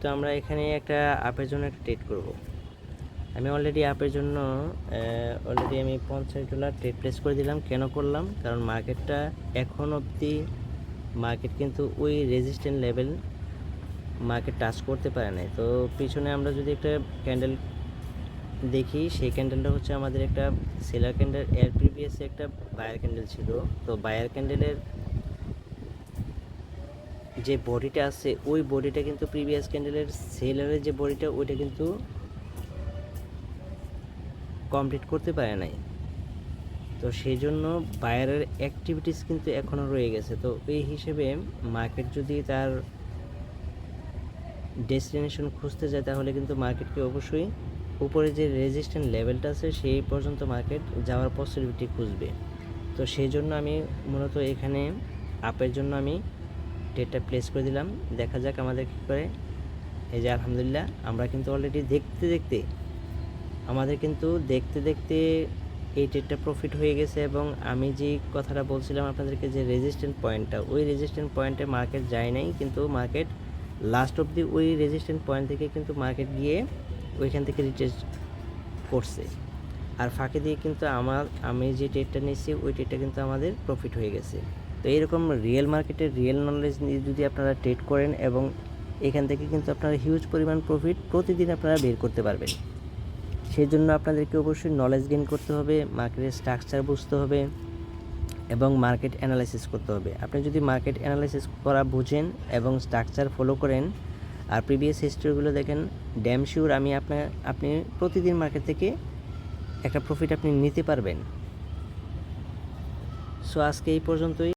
তো আমরা এখানে একটা আপের জন্য একটা ট্রেড করব। আমি অলরেডি আপের জন্য আমি $50 ট্রেড প্লেস করে দিলাম। কেন করলাম? কারণ মার্কেটটা এখন অবধি মার্কেট কিন্তু ওই রেজিস্ট্যান্ট লেভেল মার্কেট টাচ করতে পারে নাই। তো পিছনে আমরা যদি একটা ক্যান্ডেল দেখি, সেই ক্যান্ডেলটা হচ্ছে আমাদের একটা সেলার ক্যান্ডেল, এর প্রিভিয়াসে একটা বায়ার ক্যান্ডেল ছিল। তো বায়ার ক্যান্ডেলের যে বডিটা আছে ওই বডিটা কিন্তু প্রিভিয়াস ক্যান্ডেলের সেলারের যে বডিটা ওইটা কিন্তু কমপ্লিট করতে পারে নাই। তো সেই জন্য বায়ারের অ্যাক্টিভিটিস কিন্তু এখনও রয়ে গেছে। তো এই হিসেবে মার্কেট যদি তার ডেস্টিনেশন খুঁজতে যায় তাহলে কিন্তু মার্কেটকে অবশ্যই উপরে যে রেজিস্ট্যান্ট লেভেলটা আছে সেই পর্যন্ত মার্কেট যাওয়ার পসিবিলিটি খুঁজবে। তো সেই জন্য আমি মূলত এখানে আপের জন্য আমি ট্রেডটা প্লেস করে দিলাম। দেখা যাক আমাদের কী করে। এই যে আলহামদুলিল্লাহ আমরা কিন্তু অলরেডি দেখতে দেখতে এই ট্রেডটা প্রফিট হয়ে গেছে। এবং আমি যে কথাটা বলছিলাম আপনাদেরকে যে রেজিস্ট্যান্ট পয়েন্টটা, ওই রেজিস্ট্যান্ট পয়েন্টে মার্কেট যায় নাই, কিন্তু মার্কেট লাস্ট অবধি ওই রেজিস্ট্যান্ট পয়েন্ট থেকে কিন্তু মার্কেট গিয়ে ওইখান থেকে রিটেস্ট করছে। আর ফাঁকে দিয়ে কিন্তু আমি যে ট্রেডটা নিয়েছি ওই ট্রেডটা কিন্তু আমাদের প্রফিট হয়ে গেছে। তো এইরকম রিয়েল মার্কেটের রিয়েল নলেজ নিয়ে যদি আপনারা ট্রেড করেন এবং এখান থেকে কিন্তু আপনারা হিউজ পরিমাণ প্রফিট প্রতিদিন আপনারা বের করতে পারবেন। সেই জন্য আপনাদেরকে অবশ্যই নলেজ গেইন করতে হবে, মার্কেটের স্ট্রাকচার বুঝতে হবে এবং মার্কেট অ্যানালাইসিস করতে হবে। আপনি যদি মার্কেট অ্যানালাইসিস করা বুঝেন এবং স্ট্রাকচার ফলো করেন আর প্রিভিয়াস হিস্ট্রিগুলো দেখেন, ড্যাম শিওর আপনি প্রতিদিন মার্কেট থেকে একটা প্রফিট আপনি নিতে পারবেন। সো আজকে এই পর্যন্তই।